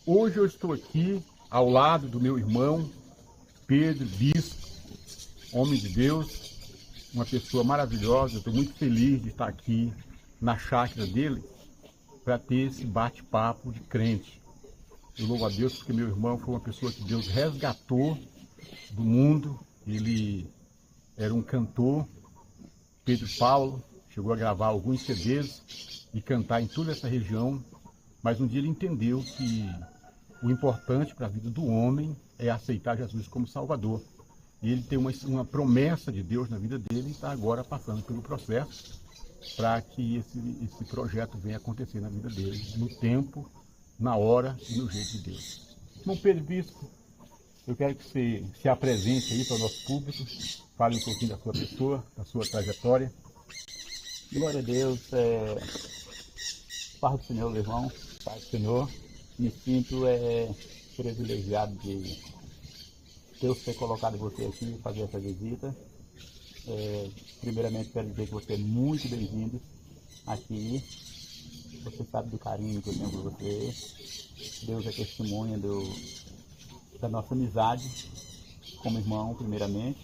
Hoje eu estou aqui ao lado do meu irmão Pedro Bispo, homem de Deus, uma pessoa maravilhosa. Eu estou muito feliz de estar aqui na chácara dele para ter esse bate-papo de crente. Eu louvo a Deus porque meu irmão foi uma pessoa que Deus resgatou do mundo. Ele era um cantor, Pedro Paulo, chegou a gravar alguns CDs e cantar em toda essa região, mas um dia ele entendeu que o importante para a vida do homem é aceitar Jesus como Salvador. E ele tem uma promessa de Deus na vida dele e está agora passando pelo processo para que esse projeto venha acontecer na vida dele, no tempo, na hora e no jeito de Deus. Irmão Pedro Bispo, eu quero que você se apresente aí para o nosso público, fale um pouquinho da sua pessoa, da sua trajetória. Glória a Deus, Paz do Senhor, meu irmão, Paz do Senhor. me sinto privilegiado de Deus ter colocado você aqui e fazer essa visita. Primeiramente quero dizer que você é muito bem-vindo aqui. Você sabe do carinho que eu tenho por você. Deus é testemunha da nossa amizade como irmão, primeiramente.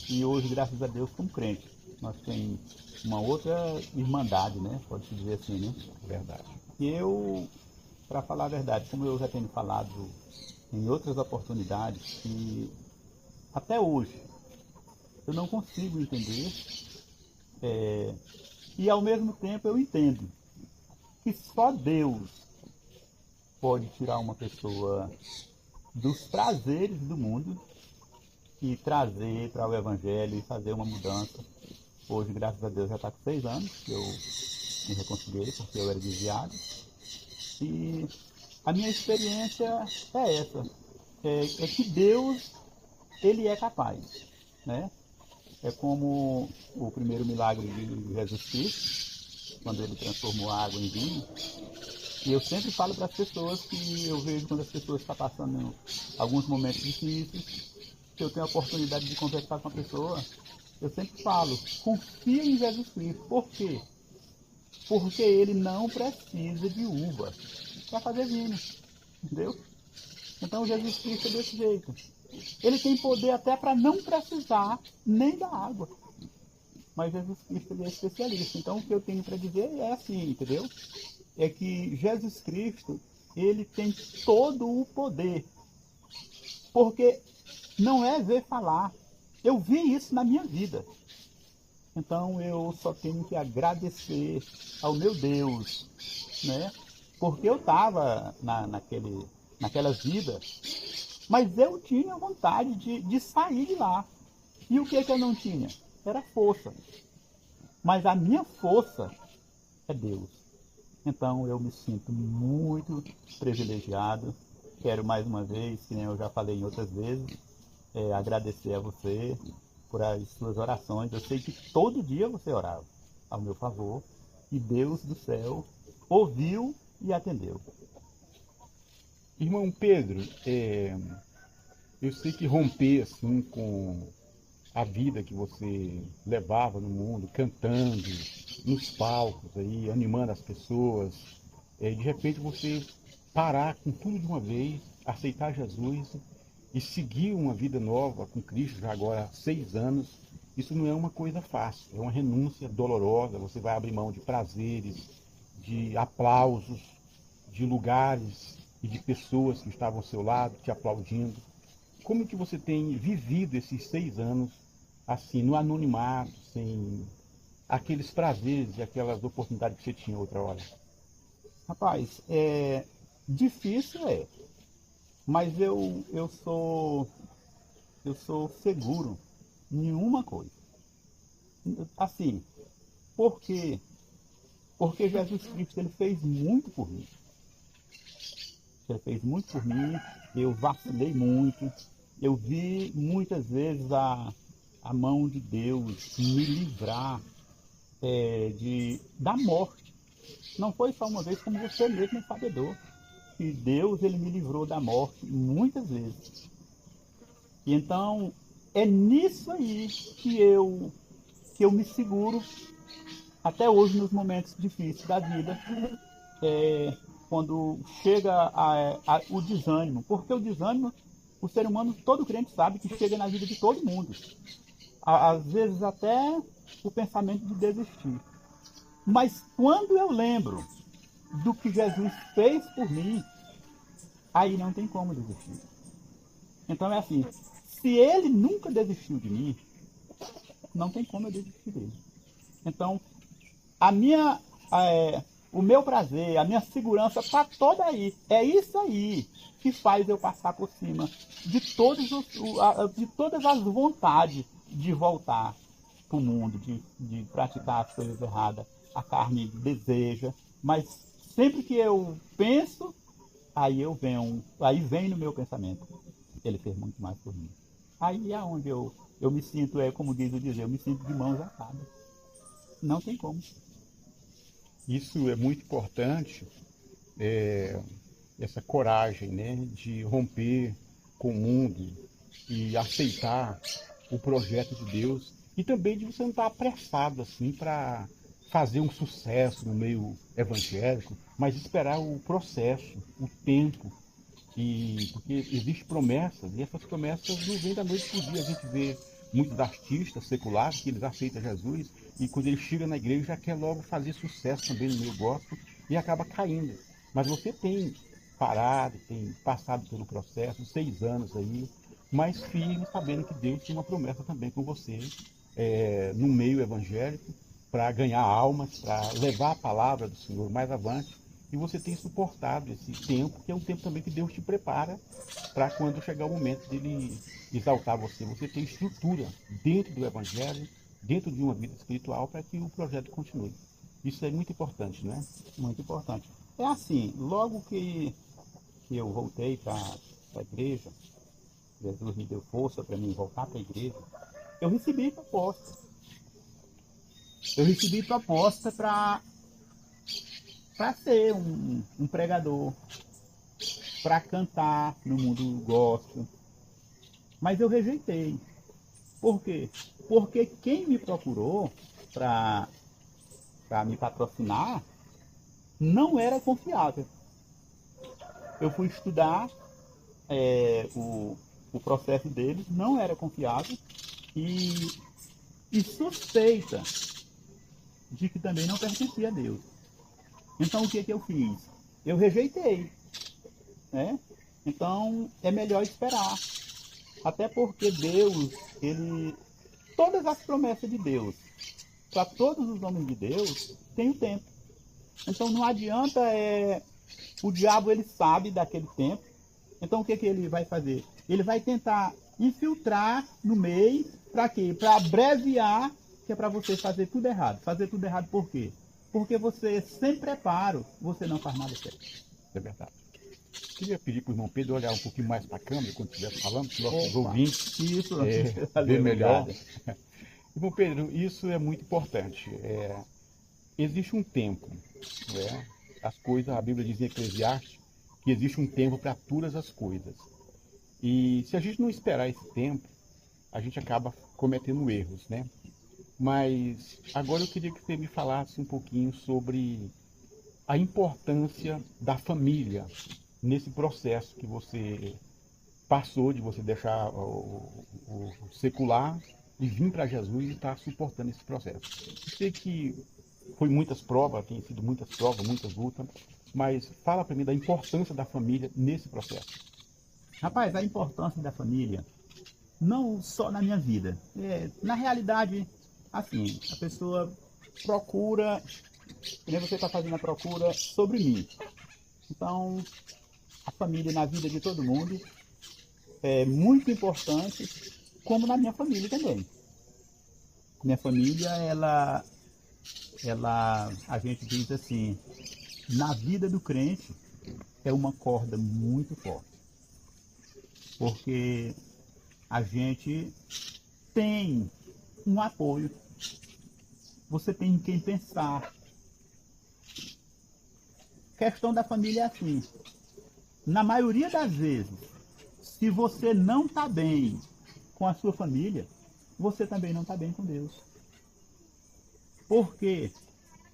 E hoje, graças a Deus, como crente, nós temos uma outra irmandade, né? Pode-se dizer assim, né? Verdade. E eu, para falar a verdade, como eu já tenho falado em outras oportunidades, que até hoje eu não consigo entender, e ao mesmo tempo eu entendo que só Deus pode tirar uma pessoa dos prazeres do mundo e trazer para o Evangelho e fazer uma mudança. Hoje, graças a Deus, já está com 6 anos que eu me reconciliei, porque eu era desviado. E a minha experiência é essa, é que Deus, Ele é capaz, né? É como o primeiro milagre de Jesus Cristo, quando Ele transformou a água em vinho. E eu sempre falo para as pessoas que eu vejo quando as pessoas estão passando alguns momentos difíceis, que eu tenho a oportunidade de conversar com a pessoa, eu sempre falo, confia em Jesus Cristo. Por quê? Porque Ele não precisa de uva para fazer vinho, entendeu? Então Jesus Cristo é desse jeito. Ele tem poder até para não precisar nem da água. Mas Jesus Cristo ele é especialista. Então o que eu tenho para dizer é assim, entendeu? É que Jesus Cristo, ele tem todo o poder. Porque não é ver falar. Eu vi isso na minha vida. Então eu só tenho que agradecer ao meu Deus, né? Porque eu estava naquela vida, mas eu tinha vontade de sair de lá. E o que eu não tinha? Era força. Mas a minha força é Deus. Então eu me sinto muito privilegiado. Quero mais uma vez, que nem eu já falei em outras vezes, agradecer a você por as suas orações. Eu sei que todo dia você orava ao meu favor e Deus do céu ouviu e atendeu. Irmão Pedro, eu sei que romper assim com a vida que você levava no mundo, cantando nos palcos aí, animando as pessoas, de repente você parar com tudo de uma vez, aceitar Jesus e seguir uma vida nova com Cristo já agora há 6 anos, isso não é uma coisa fácil, é uma renúncia dolorosa. Você vai abrir mão de prazeres, de aplausos, de lugares e de pessoas que estavam ao seu lado te aplaudindo. Como que você tem vivido esses 6 anos assim, no anonimato, sem aqueles prazeres e aquelas oportunidades que você tinha outra hora? Rapaz, difícil mas eu sou seguro em uma coisa. Assim, por quê? Porque Jesus Cristo ele fez muito por mim. Ele fez muito por mim, eu vacilei muito, eu vi muitas vezes a mão de Deus me livrar da morte. Não foi só uma vez, como você mesmo é sabedor, que Deus ele me livrou da morte muitas vezes. E então é nisso aí que eu me seguro até hoje nos momentos difíceis da vida. quando chega o desânimo. Porque o desânimo, o ser humano, todo crente sabe que chega na vida de todo mundo. Às vezes até o pensamento de desistir. Mas quando eu lembro do que Jesus fez por mim, aí não tem como desistir. Então é assim, se ele nunca desistiu de mim, não tem como eu desistir dele. Então, o meu prazer, a minha segurança está toda aí. É isso aí que faz eu passar por cima de todas as vontades de voltar para o mundo, de praticar as coisas erradas. A carne deseja, mas sempre que eu penso, aí vem no meu pensamento. Ele fez muito mais por mim. Aí é onde eu me sinto, como diz o dizer, eu me sinto de mãos atadas. Não tem como. Isso é muito importante, essa coragem, né, de romper com o mundo e aceitar o projeto de Deus, e também de você não estar apressado assim para fazer um sucesso no meio evangélico, mas esperar o processo, o tempo, porque existem promessas, e essas promessas não vêm da noite para o dia. A gente vê muitos artistas seculares que eles aceitam Jesus, e quando ele chega na igreja já quer logo fazer sucesso também no meio gospel e acaba caindo. Mas você tem parado, tem passado pelo processo, 6 anos aí, mas firme, sabendo que Deus tem uma promessa também com você, no meio evangélico, para ganhar almas, para levar a palavra do Senhor mais avante. E você tem suportado esse tempo, que é um tempo também que Deus te prepara para quando chegar o momento dele exaltar você. Você tem estrutura dentro do Evangelho, dentro de uma vida espiritual, para que o projeto continue. Isso é muito importante, não é? Muito importante. É assim, logo que eu voltei para a igreja, Jesus me deu força para mim voltar para a igreja, eu recebi proposta. Eu recebi proposta para ser um pregador, para cantar no mundo gospel. Mas eu rejeitei. Por quê? Porque quem me procurou para me patrocinar não era confiável. Eu fui estudar o processo deles, não era confiável e suspeita de que também não pertencia a Deus. Então o que eu fiz? Eu rejeitei. Né? Então é melhor esperar. Até porque Deus, todas as promessas de Deus, para todos os homens de Deus, tem o tempo. Então não adianta, o diabo ele sabe daquele tempo. Então o que ele vai fazer? Ele vai tentar infiltrar no meio, para quê? Para abreviar, que é para você fazer tudo errado. Fazer tudo errado por quê? Porque você, sem preparo, você não faz nada certo. É verdade. Queria pedir para o irmão Pedro olhar um pouquinho mais para a câmera quando estiver falando, para os nossos ouvintes ver melhor. Irmão Pedro, isso é muito importante. Existe um tempo. As coisas, a Bíblia diz em Eclesiastes que existe um tempo para todas as coisas. E se a gente não esperar esse tempo, a gente acaba cometendo erros, né? Mas agora eu queria que você me falasse um pouquinho sobre a importância da família nesse processo que você passou, de você deixar o secular e vir para Jesus e estar suportando esse processo. Eu sei que foi muitas provas, tem sido muitas provas, muitas lutas, mas fala para mim da importância da família nesse processo. Rapaz, a importância da família, não só na minha vida. Na realidade, assim, a pessoa procura, que nem você está fazendo a procura sobre mim. Então, a família na vida de todo mundo é muito importante, como na minha família também. Minha família, a gente diz assim, na vida do crente é uma corda muito forte. Porque a gente tem um apoio, você tem em quem pensar. Questão da família é assim, na maioria das vezes, se você não está bem com a sua família, você também não está bem com Deus. Por quê?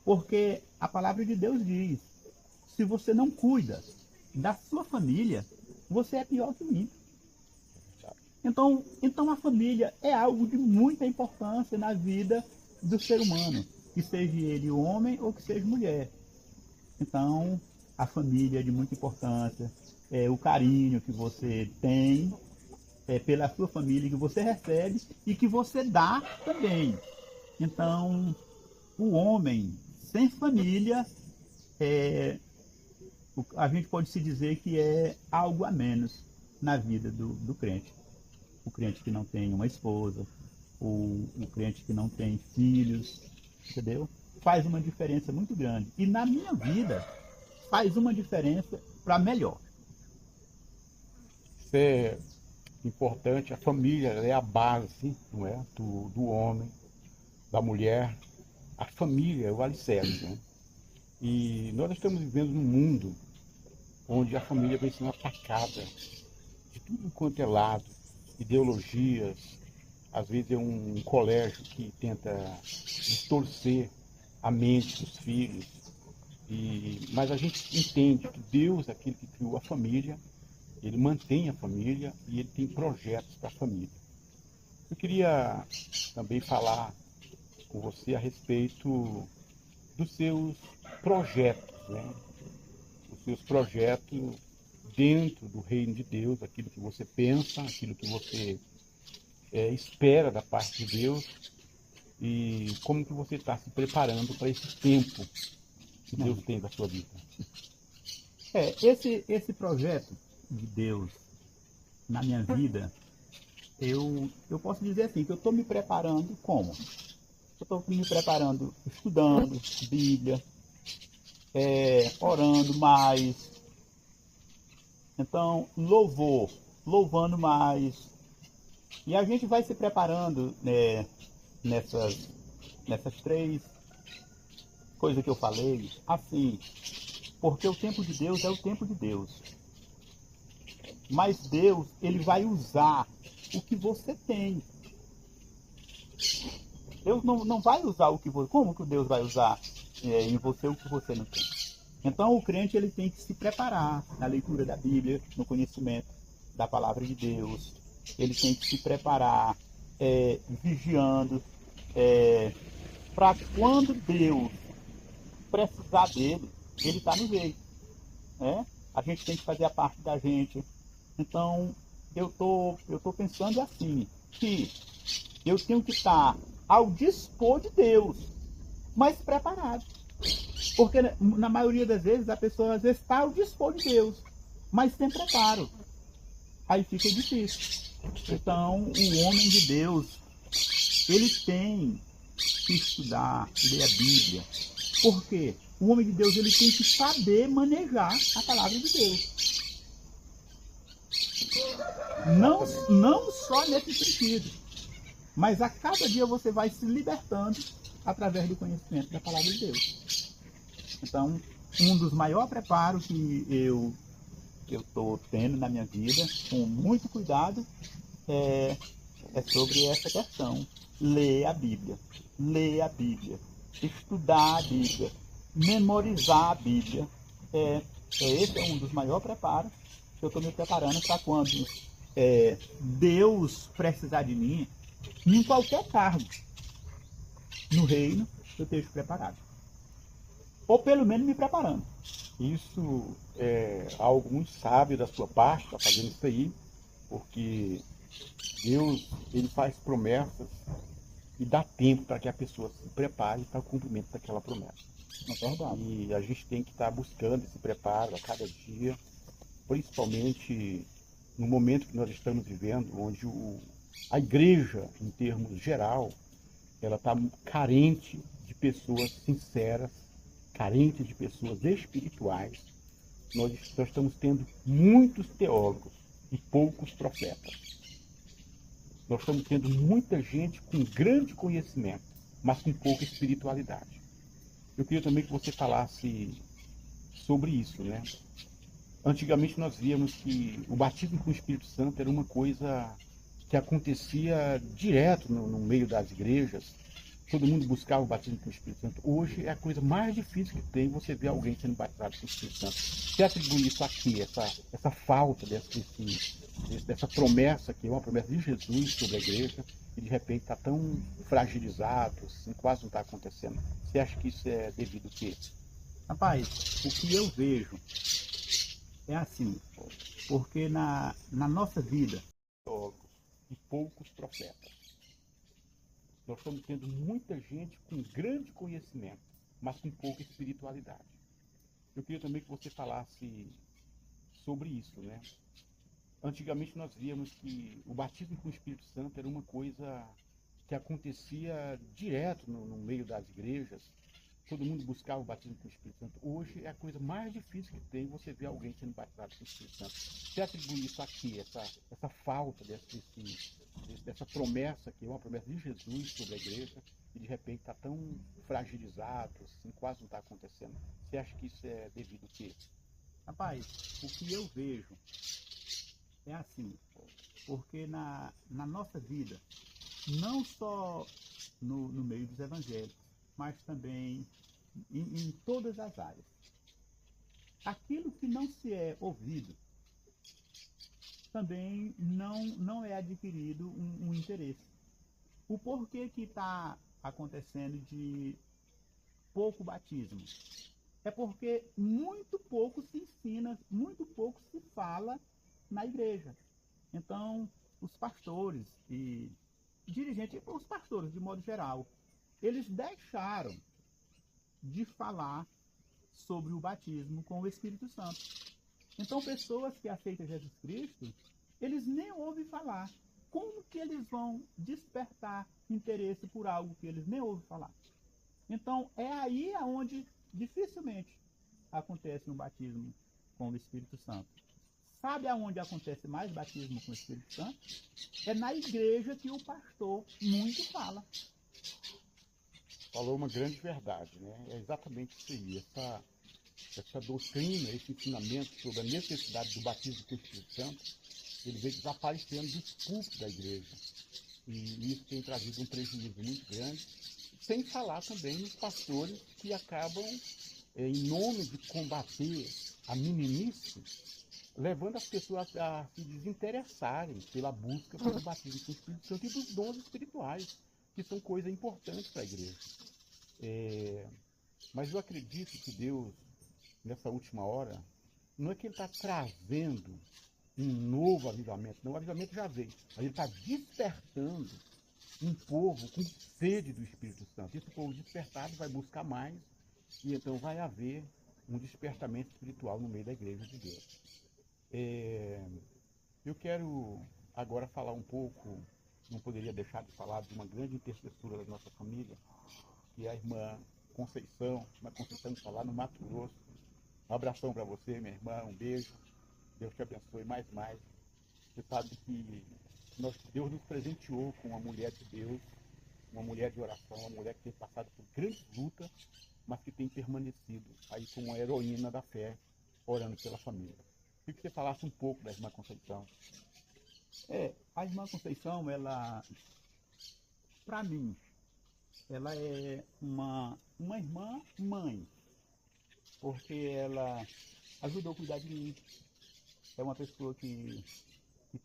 Porque a palavra de Deus diz, se você não cuida da sua família, você é pior que o ímpio. Então a família é algo de muita importância na vida do ser humano, que seja ele homem ou que seja mulher. Então a família é de muita importância, o carinho que você tem pela sua família, que você recebe e que você dá também. Então o homem sem família, a gente pode se dizer que é algo a menos na vida do crente. O crente que não tem uma esposa, o crente que não tem filhos, entendeu? Faz uma diferença muito grande. E na minha vida, faz uma diferença para melhor. Isso é importante, a família é a base, não é? Do homem, da mulher. A família é o alicerce, né? E nós estamos vivendo num mundo onde a família vem sendo atacada de tudo quanto é lado, ideologias, às vezes é um colégio que tenta distorcer a mente dos filhos, mas a gente entende que Deus, aquele que criou a família, ele mantém a família e ele tem projetos para a família. Eu queria também falar com você a respeito dos seus projetos, né? Os seus projetos dentro do reino de Deus, aquilo que você pensa, aquilo que você espera da parte de Deus e como que você está se preparando para esse tempo que Deus tem da sua vida. Esse projeto de Deus na minha vida, eu posso dizer assim, que eu estou me preparando como? Eu estou me preparando estudando Bíblia, orando mais, então louvando mais. E a gente vai se preparando nessas três coisas que eu falei, assim, porque o tempo de Deus é o tempo de Deus. Mas Deus, ele vai usar o que você tem. Deus não vai usar o que você... Como que Deus vai usar em você o que você não tem? Então o crente, ele tem que se preparar na leitura da Bíblia, no conhecimento da palavra de Deus. Ele tem que se preparar vigiando, para quando Deus precisar dele, ele está no jeito. A gente tem que fazer a parte da gente. Então, eu tô pensando assim, que eu tenho que estar ao dispor de Deus, mas preparado. Porque na maioria das vezes, a pessoa às vezes está ao dispor de Deus, mas sem preparo. Aí fica difícil. Então, o homem de Deus, ele tem que estudar, ler a Bíblia. Por quê? O homem de Deus, ele tem que saber manejar a palavra de Deus. Não só nesse sentido, mas a cada dia você vai se libertando através do conhecimento da palavra de Deus. Então, um dos maiores preparos que eu estou tendo na minha vida, com muito cuidado, é sobre essa questão. Ler a Bíblia, estudar a Bíblia, memorizar a Bíblia. Esse é um dos maiores preparos que eu estou me preparando para quando Deus precisar de mim, em qualquer cargo no reino, eu esteja preparado. Ou pelo menos me preparando. Isso é algo muito sábio da sua parte, está fazendo isso aí, porque Deus, ele faz promessas e dá tempo para que a pessoa se prepare para o cumprimento daquela promessa. É verdade. E a gente tem que estar buscando esse preparo a cada dia, principalmente no momento que nós estamos vivendo, onde a igreja, em termos geral, ela está carente de pessoas sinceras, carente de pessoas espirituais. Nós estamos tendo muitos teólogos e poucos profetas. Nós estamos tendo muita gente com grande conhecimento, mas com pouca espiritualidade. Eu queria também que você falasse sobre isso, né? Antigamente nós víamos que o batismo com o Espírito Santo era uma coisa que acontecia direto no meio das igrejas, todo mundo buscava o batismo com o Espírito Santo. Hoje é a coisa mais difícil que tem você ver alguém sendo batizado com o Espírito Santo. Você atribui isso aqui, essa falta dessa promessa, que é uma promessa de Jesus sobre a igreja, e de repente está tão fragilizado, assim, quase não está acontecendo. Você acha que isso é devido a quê? Rapaz, o que eu vejo é assim, porque na nossa vida, E poucos profetas. Nós estamos tendo muita gente com grande conhecimento, mas com pouca espiritualidade. Eu queria também que você falasse sobre isso, né? Antigamente nós víamos que o batismo com o Espírito Santo era uma coisa que acontecia direto no meio das igrejas. Todo mundo buscava o batismo com o Espírito Santo. Hoje é a coisa mais difícil que tem você ver alguém sendo batizado com o Espírito Santo. Você atribui isso aqui, essa falta dessa promessa, que é uma promessa de Jesus sobre a igreja, e de repente está tão fragilizado, assim, quase não está acontecendo. Você acha que isso é devido a quê? rapaz, o que eu vejo é assim, porque na nossa vida, não só no meio dos evangélicos, mas também em todas as áreas, aquilo que não se é ouvido também não é adquirido um interesse. O porquê que está acontecendo de pouco batismo? É porque muito pouco se ensina, muito pouco se fala na igreja. Então, os pastores e dirigentes, os pastores de modo geral, eles deixaram de falar sobre o batismo com o Espírito Santo. Então, pessoas que aceitam Jesus Cristo, eles nem ouvem falar. Como que eles vão despertar interesse por algo que eles nem ouvem falar? Então, é aí onde dificilmente acontece um batismo com o Espírito Santo. Sabe aonde acontece mais batismo com o Espírito Santo? É na igreja que o pastor muito fala. Falou uma grande verdade, né? É exatamente isso aí, essa doutrina, esse ensinamento sobre a necessidade do batismo com o Espírito Santo, ele vem desaparecendo dos púlpitos da igreja. E isso tem trazido um prejuízo muito grande, sem falar também nos pastores que acabam, em nome de combater a meninice, levando as pessoas a se desinteressarem pela busca pelo batismo com o Espírito Santo e dos dons espirituais, que são coisas importantes para a igreja. Mas eu acredito que Deus, nessa última hora, não é que Ele está trazendo um novo avivamento, não, o avivamento já veio, mas Ele está despertando um povo com sede do Espírito Santo. Esse povo despertado vai buscar mais, e então vai haver um despertamento espiritual no meio da igreja de Deus. Eu quero agora falar um pouco, não poderia deixar de falar de uma grande intercessora da nossa família, que é a irmã Conceição, que está lá no Mato Grosso. Um abração para você, minha irmã, um beijo. Deus te abençoe mais. Você sabe que Deus nos presenteou com uma mulher de Deus, uma mulher de oração, uma mulher que tem passado por grandes lutas, mas que tem permanecido aí como uma heroína da fé, orando pela família. Queria que você falasse um pouco da irmã Conceição. A irmã Conceição, ela, para mim, ela é uma irmã mãe, porque ela ajudou a cuidar de mim. É uma pessoa que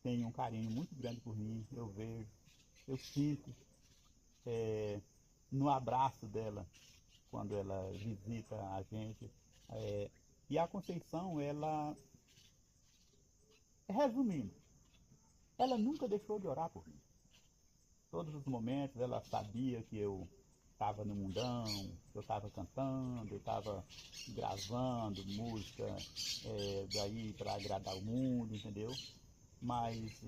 tem um carinho muito grande por mim. Eu vejo, eu sinto no abraço dela quando ela visita a gente. E a Conceição, ela, resumindo, ela nunca deixou de orar por mim. Todos os momentos ela sabia que eu estava no mundão, eu estava cantando, eu estava gravando música daí para agradar o mundo, entendeu? Mas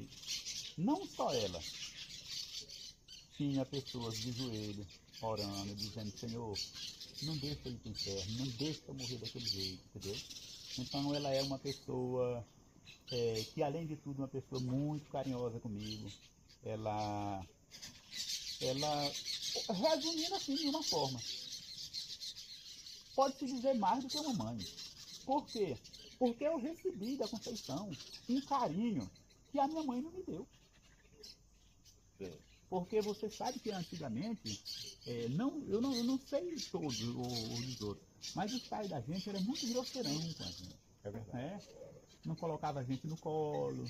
não só ela, tinha pessoas de joelho orando, dizendo: Senhor, não deixa eu ir para o inferno, não deixa eu morrer daquele jeito, entendeu? Então ela é uma pessoa que, além de tudo, uma pessoa muito carinhosa comigo. Ela, resumindo assim de uma forma, pode-se dizer mais do que uma mãe. Por quê? Porque eu recebi da Conceição um carinho que a minha mãe não me deu. Porque você sabe que antigamente, eu não sei todos os outros, mas os pais da gente eram muito grosseirão com a gente. É verdade. Né? Não colocava a gente no colo,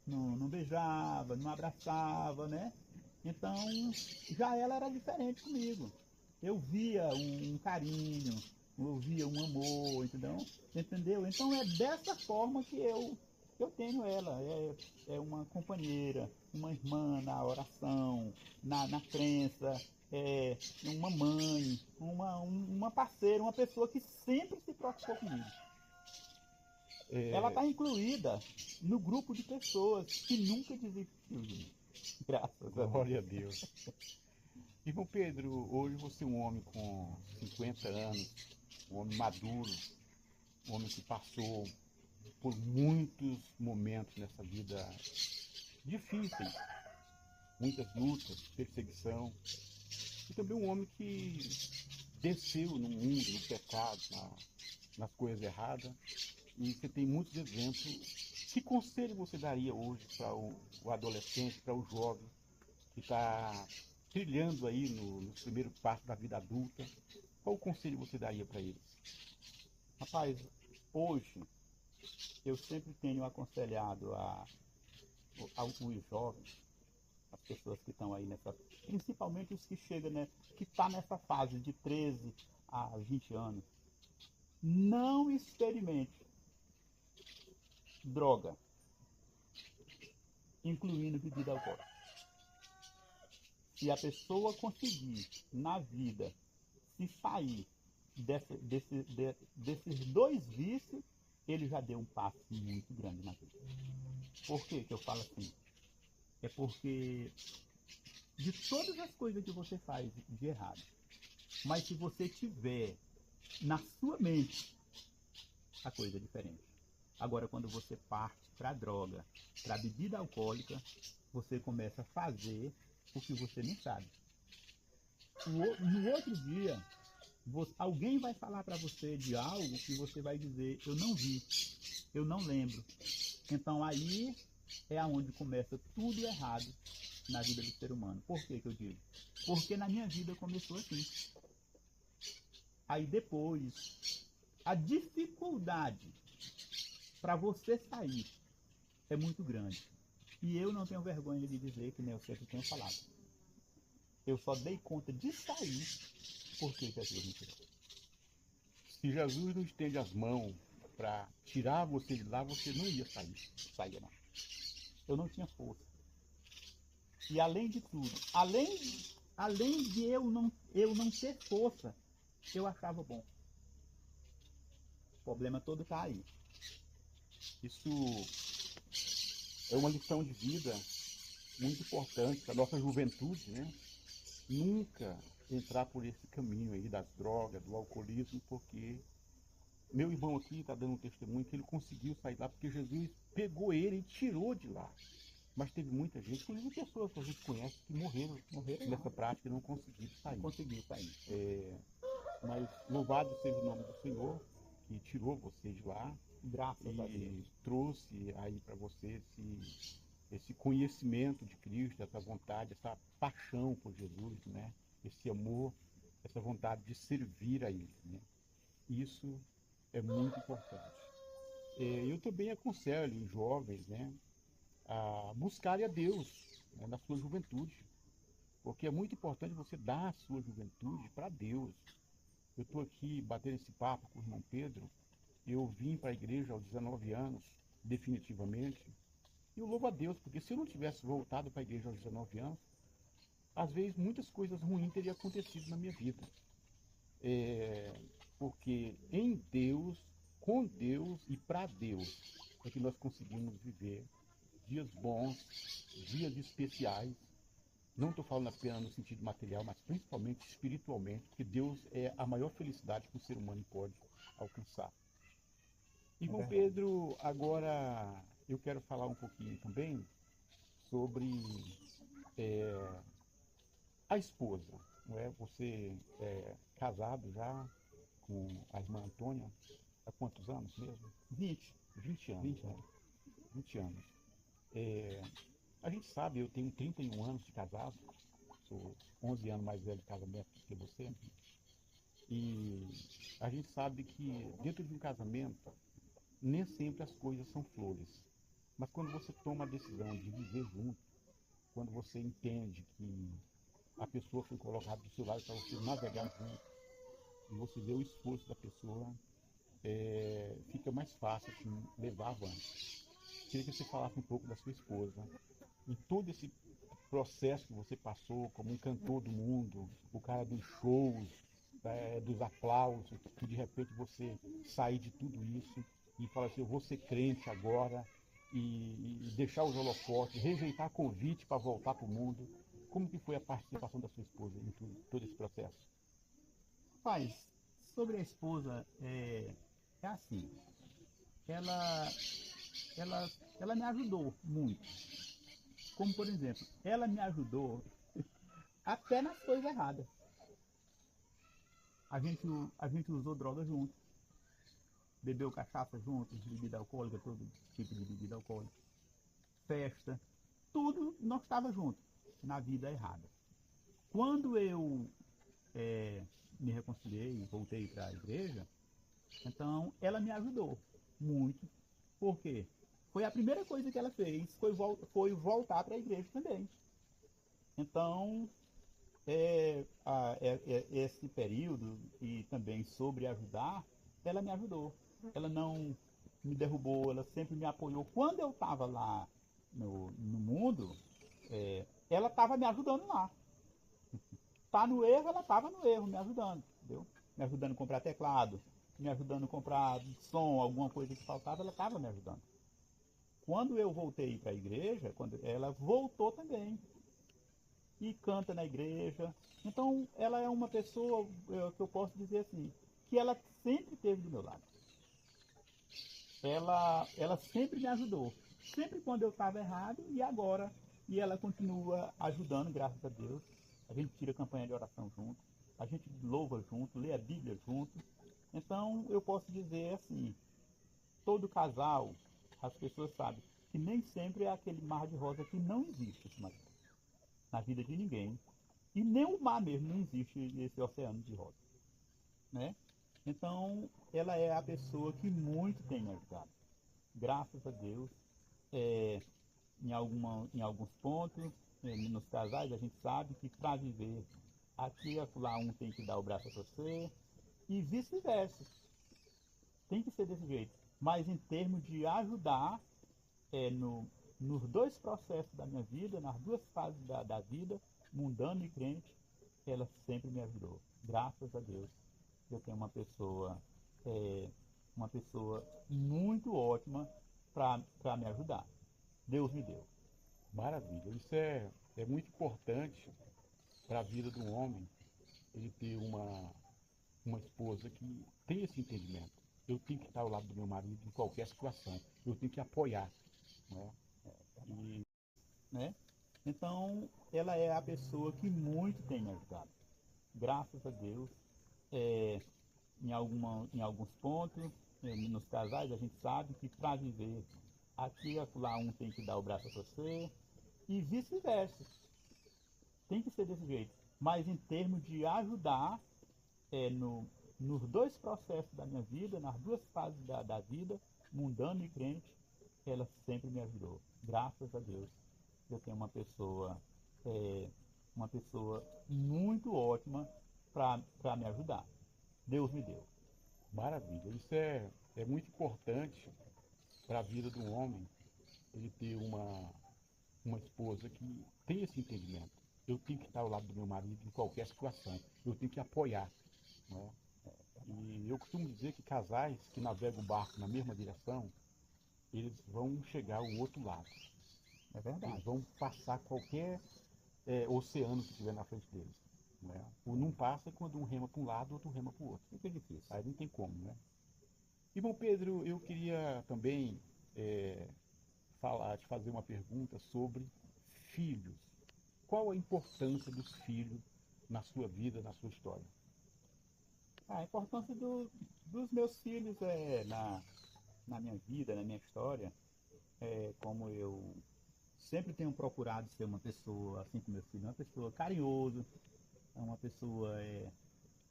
não beijava, não abraçava, né? Então, já ela era diferente comigo. Eu via um carinho, eu via um amor, entendeu? Então é dessa forma que eu tenho ela. É uma companheira, uma irmã na oração, na crença, é uma mãe, uma parceira, uma pessoa que sempre se preocupou comigo. Ela está incluída no grupo de pessoas que nunca desistiu de mim. Graças a Deus. Glória a Deus. Irmão Pedro, hoje você é um homem com 50 anos, um homem maduro, um homem que passou por muitos momentos nessa vida difíceis, muitas lutas, perseguição, e também um homem que desceu no mundo, no pecado, nas coisas erradas, e você tem muitos exemplos. Que conselho você daria hoje para o adolescente, para o jovem que está trilhando aí nos primeiros passos da vida adulta? Qual conselho você daria para eles? Rapaz, hoje eu sempre tenho aconselhado aos jovens, as pessoas que estão aí principalmente os que chegam, né, que está nessa fase de 13 a 20 anos, não experimente droga, incluindo bebida alcoólica. Se a pessoa conseguir na vida se sair desses dois vícios, ele já deu um passo muito grande na vida. Por que eu falo assim? É porque de todas as coisas que você faz de errado, mas se você tiver na sua mente, a coisa é diferente. Agora, quando você parte para a droga, para a bebida alcoólica, você começa a fazer o que você não sabe. No outro dia, alguém vai falar para você de algo que você vai dizer, eu não vi, eu não lembro. Então aí é aonde começa tudo errado na vida do ser humano. Por que eu digo? Porque na minha vida começou assim. Aí depois, a dificuldade para você sair é muito grande. E eu não tenho vergonha de dizer, que nem eu sempre tenho falado. Eu só dei conta de sair porque Jesus me tirou. Se Jesus não estende as mãos para tirar você de lá, você não ia sair não. Eu não tinha força. E além de tudo, além de eu não ter força, eu achava bom. O problema todo está aí. Isso é uma lição de vida muito importante para a nossa juventude, né? Nunca entrar por esse caminho aí das drogas, do alcoolismo, porque meu irmão aqui está dando um testemunho que ele conseguiu sair lá porque Jesus pegou ele e tirou de lá. Mas teve muita gente, inclusive pessoas que a gente conhece, que morreram nessa prática e não conseguiram sair. Mas louvado seja o nome do Senhor, que tirou você de lá. Graças a Deus. E trouxe aí para você esse conhecimento de Cristo, essa vontade, essa paixão por Jesus, né? Esse amor, essa vontade de servir a Ele, né? Isso é muito importante. Eu também aconselho os jovens, né, a buscarem a Deus, né, na sua juventude, porque é muito importante você dar a sua juventude para Deus. Eu estou aqui batendo esse papo com o irmão Pedro. Eu vim para a igreja aos 19 anos, definitivamente. E eu louvo a Deus, porque se eu não tivesse voltado para a igreja aos 19 anos, às vezes muitas coisas ruins teriam acontecido na minha vida. Porque em Deus, com Deus e para Deus é que nós conseguimos viver dias bons, dias especiais. Não estou falando apenas no sentido material, mas principalmente espiritualmente, porque Deus é a maior felicidade que o ser humano pode alcançar. Irmão Pedro, agora eu quero falar um pouquinho também sobre a esposa. Não é? Você é casado já com a irmã Antônia há quantos anos mesmo? 20 anos. 20 né? anos. 20 anos. A gente sabe, eu tenho 31 anos de casado sou 11 anos mais velho de casamento do que você. E a gente sabe que dentro de um casamento, nem sempre as coisas são flores. Mas quando você toma a decisão de viver junto, quando você entende que a pessoa foi colocada do seu lado para você navegar junto, e você vê o esforço da pessoa, fica mais fácil assim, levar avante. Queria que você falasse um pouco da sua esposa, em todo esse processo que você passou como um cantor do mundo, o cara dos shows, dos aplausos, que de repente você sair de tudo isso e falar assim, eu vou ser crente agora e deixar os holofotes, rejeitar convite para voltar para o mundo. Como que foi a participação da sua esposa em todo esse processo? Rapaz, sobre a esposa, é assim, ela, ela me ajudou muito. Como, por exemplo, ela me ajudou até nas coisas erradas. A gente, a gente usou droga junto, bebeu cachaça junto, bebida alcoólica, todo tipo de bebida alcoólica, festa, tudo nós estava junto na vida errada. Quando eu me reconciliei, voltei para a igreja, então ela me ajudou muito. Por quê? Foi a primeira coisa que ela fez, foi voltar para a igreja também. Então, esse período e também sobre ajudar, ela me ajudou. Ela não me derrubou, ela sempre me apoiou. Quando eu estava lá no mundo, ela estava me ajudando lá. Tá no erro, ela estava no erro, me ajudando, entendeu? Me ajudando a comprar teclado, me ajudando a comprar som, alguma coisa que faltava, ela estava me ajudando. Quando eu voltei para a igreja, quando ela voltou também e canta na igreja. Então, ela é uma pessoa que eu posso dizer assim, que ela sempre esteve do meu lado. Ela sempre me ajudou, sempre quando eu estava errado e agora. E ela continua ajudando, graças a Deus. A gente tira campanha de oração junto, a gente louva junto, lê a Bíblia junto. Então, eu posso dizer assim, todo casal, as pessoas sabem que nem sempre é aquele mar de rosa que não existe na vida de ninguém. E nem o mar mesmo não existe esse oceano de rosa, né? Então, ela é a pessoa que muito tem me ajudado. Graças a Deus, é, em alguns pontos, nos casais, a gente sabe que para viver aqui e lá um tem que dar o braço a você e vice-versa. Tem que ser desse jeito. Mas em termos de ajudar nos dois processos da minha vida, nas duas fases da vida, mundano e crente, ela sempre me ajudou. Graças a Deus, eu tenho uma pessoa muito ótima para me ajudar. Deus me deu. Maravilha, isso é muito importante para a vida do homem, ele ter uma esposa que tem esse entendimento. Eu tenho que estar ao lado do meu marido em qualquer situação, eu tenho que apoiar, né? E Né? Então, ela é a pessoa que muito tem me ajudado. Graças a Deus, é, em alguns pontos, nos casais, a gente sabe que para viver aqui e lá um tem que dar o braço a você e vice-versa. Tem que ser desse jeito. Mas em termos de ajudar nos dois processos da minha vida, nas duas fases da vida, mundano e crente, ela sempre me ajudou. Graças a Deus, eu tenho uma pessoa muito ótima para me ajudar. Deus me deu. maravilha, isso é muito importante para a vida do homem, ele ter uma esposa que tem esse entendimento. Eu tenho que estar ao lado do meu marido em qualquer situação, eu tenho que apoiar, né? E eu costumo dizer que casais que navegam o barco na mesma direção, eles vão chegar ao outro lado. É Eles verdade. vão passar qualquer oceano que tiver na frente deles. Né? O não passa quando um rema para um lado, outro rema para o outro. Fica difícil. Aí não tem como, né? Irmão Pedro, eu queria também é, te fazer uma pergunta sobre filhos. Qual a importância dos filhos na sua vida, na sua história? A importância dos meus filhos na minha vida, na minha história, como eu sempre tenho procurado ser uma pessoa, assim como meu filho, uma pessoa carinhosa, uma pessoa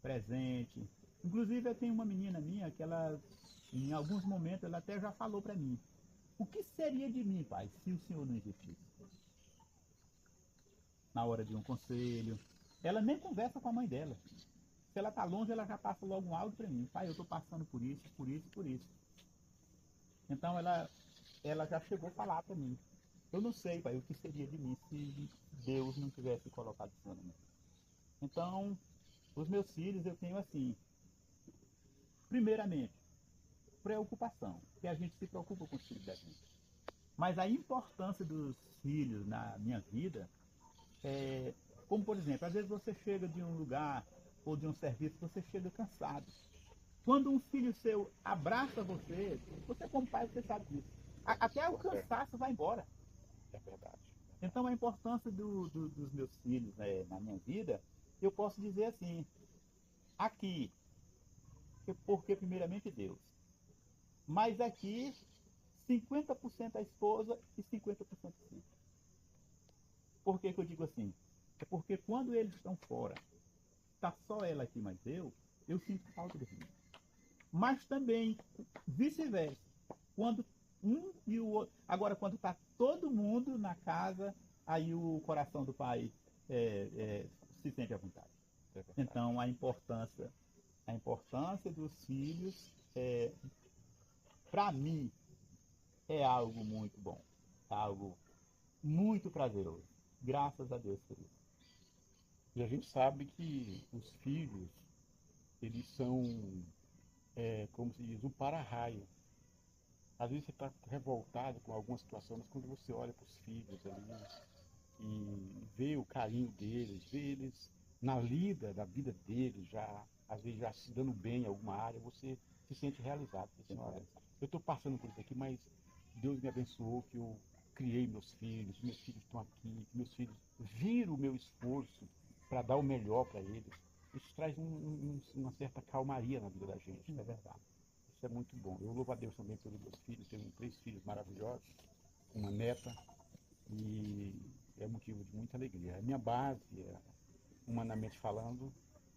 presente. Inclusive eu tenho uma menina minha que ela, em alguns momentos, ela até já falou para mim: o que seria de mim, pai, se o senhor não existisse? Na hora de um conselho. Ela nem conversa com a mãe dela. Se ela está longe, ela já passa logo um áudio para mim: pai, eu estou passando por isso, por isso, por isso. Então ela já chegou a falar para mim: eu não sei, pai, o que seria de mim se Deus não tivesse colocado isso na minha vida. Então, os meus filhos eu tenho assim, primeiramente, preocupação, que a gente se preocupa com os filhos da gente. Mas a importância dos filhos na minha vida é, como por exemplo, às vezes você chega de um lugar ou de um serviço, você chega cansado. Quando um filho seu abraça você, você como pai, você sabe disso. Até o cansaço vai embora. É verdade. Então a importância dos meus filhos na minha vida, eu posso dizer assim, aqui, porque primeiramente Deus. Mas aqui, 50% a esposa e 50% filho. Por que eu digo assim? É porque quando eles estão fora, está só ela aqui, mas eu sinto falta dos meninos. Mas também vice-versa. Quando um e o outro. Agora, quando está todo mundo na casa, aí o coração do pai se sente à vontade. Então, a importância dos filhos, para mim, é algo muito bom. Algo muito prazeroso. Graças a Deus por isso. E a gente sabe que os filhos, eles são, como se diz, um para-raio. Às vezes você está revoltado com alguma situação, mas quando você olha para os filhos ali e vê o carinho deles, vê eles na lida da vida deles, já, às vezes já se dando bem em alguma área, você se sente realizado. Você diz, olha, eu estou passando por isso aqui, mas Deus me abençoou que eu criei meus filhos estão aqui, meus filhos viram o meu esforço para dar o melhor para eles. Isso traz uma certa calmaria na vida da gente, não é verdade? Isso é muito bom. Eu louvo a Deus também pelos meus filhos, tenho 3 filhos maravilhosos, uma neta, e é motivo de muita alegria. A minha base, humanamente falando,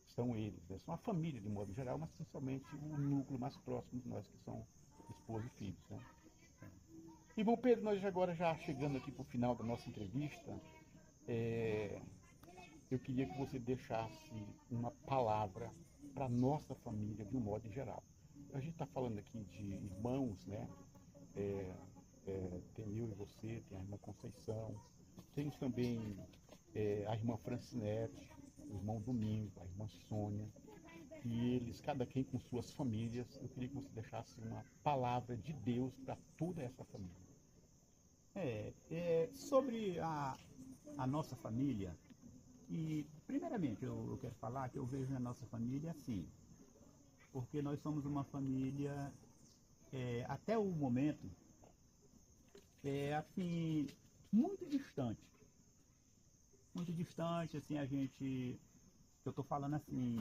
são eles, né? São a família de modo geral, mas principalmente o núcleo mais próximo de nós, que são esposa e filhos, né? E bom, Pedro, nós agora já chegando aqui para o final da nossa entrevista, eu queria que você deixasse uma palavra para a nossa família, de um modo geral. A gente está falando aqui de irmãos, né? Tem eu e você, tem a irmã Conceição, temos também a irmã Francinete, o irmão Domingo, a irmã Sônia, e eles, cada quem com suas famílias. Eu queria que você deixasse uma palavra de Deus para toda essa família. Sobre a nossa família, e primeiramente eu quero falar que eu vejo a nossa família assim, porque nós somos uma família, até o momento, assim, muito distante. Muito distante, assim, eu estou falando assim,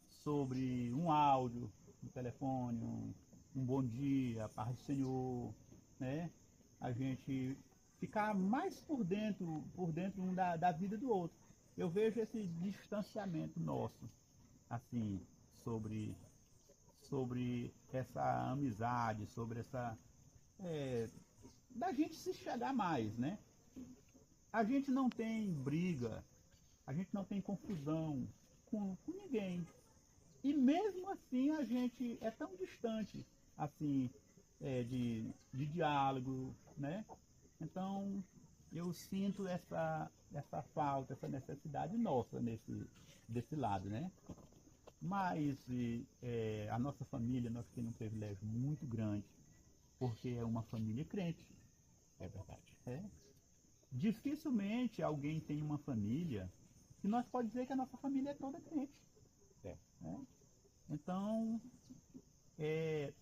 sobre um áudio, um telefone, um bom dia, paz do Senhor, né? A gente ficar mais por dentro um da vida do outro. Eu vejo esse distanciamento nosso, assim, sobre essa amizade, sobre essa, da gente se chegar mais, né? A gente não tem briga, a gente não tem confusão com ninguém. E mesmo assim a gente é tão distante, assim, de diálogo, né? Então eu sinto essa falta, essa necessidade nossa desse lado, né? Mas a nossa família, nós temos um privilégio muito grande, porque é uma família crente. É verdade. Dificilmente alguém tem uma família que nós pode dizer que a nossa família é toda crente. Né? Então,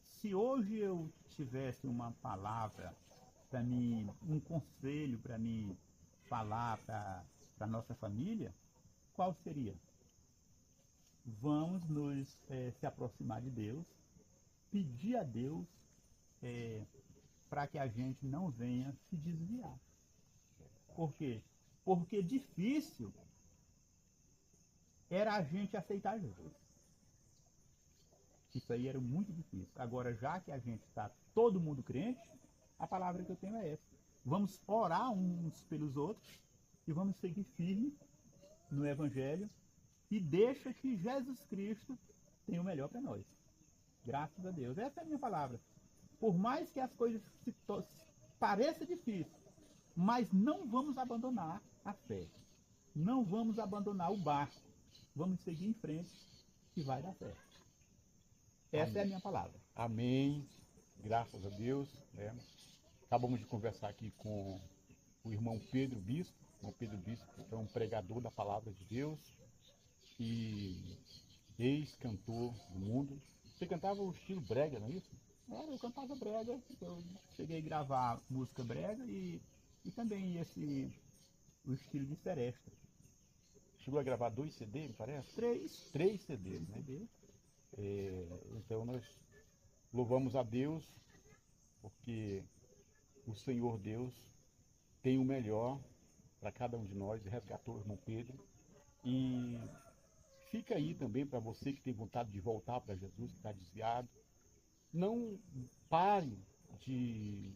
se hoje eu tivesse uma palavra para mim, um conselho para mim falar para a nossa família, qual seria? Vamos nos se aproximar de Deus, pedir a Deus para que a gente não venha se desviar. Por quê? Porque difícil era a gente aceitar Jesus. Isso aí era muito difícil. Agora, já que a gente está todo mundo crente, a palavra que eu tenho é essa. Vamos orar uns pelos outros e vamos seguir firme no Evangelho e deixa que Jesus Cristo tenha o melhor para nós. Graças a Deus. Essa é a minha palavra. Por mais que as coisas pareçam difíceis, mas não vamos abandonar a fé. Não vamos abandonar o barco. Vamos seguir em frente que vai dar certo. Essa Amém. é a minha palavra. Amém. Graças a Deus. Né? Acabamos de conversar aqui com o irmão Pedro Bispo. O irmão Pedro Bispo é um pregador da palavra de Deus e ex-cantor do mundo. Você cantava o estilo brega, não é isso? Eu cantava brega. Eu cheguei a gravar música brega e também o estilo de seresta. Chegou a gravar 2 CD, me parece? 3 CDs, né? Então nós louvamos a Deus porque o Senhor Deus tem o melhor para cada um de nós, resgatou o irmão Pedro. E fica aí também para você que tem vontade de voltar para Jesus, que está desviado. Não pare de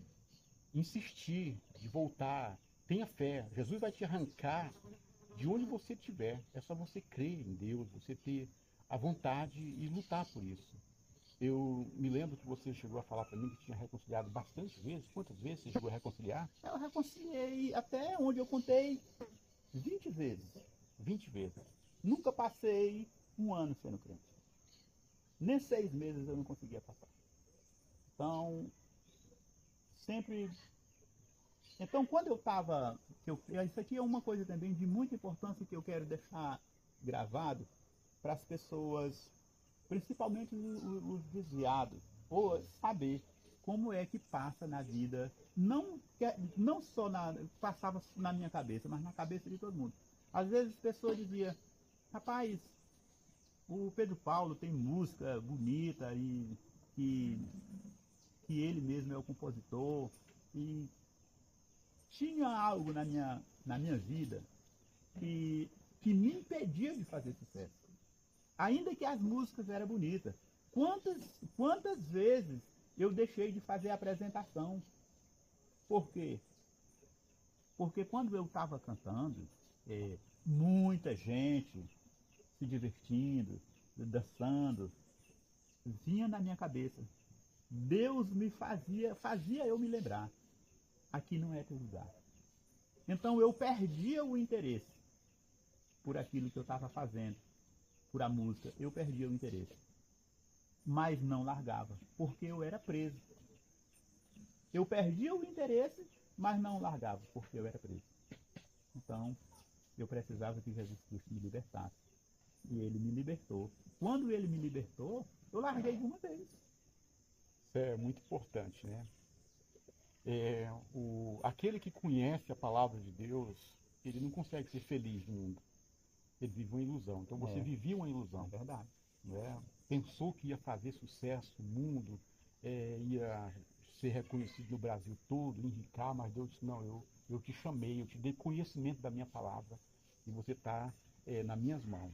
insistir, de voltar. Tenha fé. Jesus vai te arrancar de onde você estiver. É só você crer em Deus, você ter a vontade e lutar por isso. Eu me lembro que você chegou a falar para mim que tinha reconciliado bastante vezes. Quantas vezes você chegou a reconciliar? Eu reconciliei até onde eu contei 20 vezes. 20 vezes. Nunca passei um ano sendo crente. Nem 6 meses eu não conseguia passar. Então, sempre... Então, quando eu estava... Isso aqui é uma coisa também de muita importância que eu quero deixar gravado para as pessoas, principalmente os desviados, ou saber como é que passa na vida, não só passava na minha cabeça, mas na cabeça de todo mundo. Às vezes as pessoas diziam, rapaz, o Pedro Paulo tem música bonita e que ele mesmo é o compositor, e tinha algo na minha vida que me impedia de fazer sucesso. Ainda que as músicas eram bonitas. Quantas vezes eu deixei de fazer a apresentação? Por quê? Porque quando eu estava cantando, muita gente se divertindo, dançando, vinha na minha cabeça. Deus me fazia eu me lembrar. Aqui não é teu lugar. Então eu perdia o interesse por aquilo que eu estava fazendo, por a música. Eu perdia o interesse. Mas não largava, porque eu era preso. Eu perdia o interesse, mas não largava, porque eu era preso. Então, eu precisava que Jesus Cristo me libertasse. E ele me libertou. Quando ele me libertou, eu larguei de uma vez. Isso é muito importante, né? Aquele que conhece a palavra de Deus, ele não consegue ser feliz no mundo. Ele vive uma ilusão. Então você vivia uma ilusão. É verdade. Né? Pensou que ia fazer sucesso no mundo, ia ser reconhecido no Brasil todo, enricar, mas Deus disse, não, eu te chamei, eu te dei conhecimento da minha palavra e você está nas minhas mãos.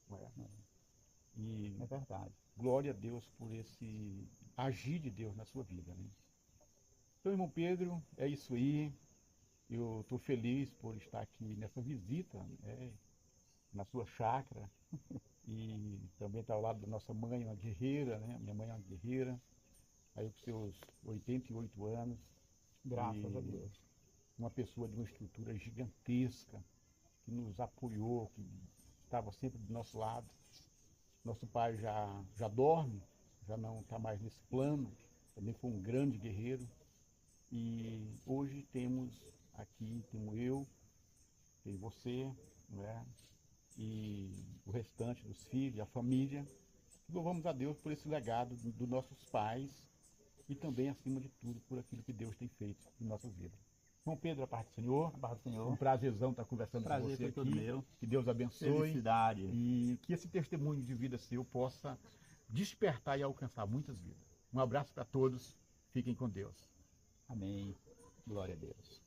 Não é? E É verdade. glória a Deus por esse agir de Deus na sua vida. Né? Então, irmão Pedro, é isso aí. Eu estou feliz por estar aqui nessa visita, né, na sua chácara. E também está ao lado da nossa mãe, uma guerreira, né? Minha mãe é uma guerreira. Aí com seus 88 anos. Graças a Deus. Uma pessoa de uma estrutura gigantesca, que nos apoiou, que estava sempre do nosso lado. Nosso pai já dorme, já não está mais nesse plano. Também foi um grande guerreiro. E hoje temos aqui, temos eu, tem você, né? E o restante dos filhos, a família. Louvamos a Deus por esse legado dos nossos pais e também, acima de tudo, por aquilo que Deus tem feito em nossas vidas. Irmão Pedro, a parte do Senhor. A paz do Senhor. Um prazerzão estar conversando com você aqui. Todo meu. Que Deus abençoe. Felicidade. E que esse testemunho de vida seu possa despertar e alcançar muitas vidas. Um abraço para todos. Fiquem com Deus. Amém. Glória a Deus.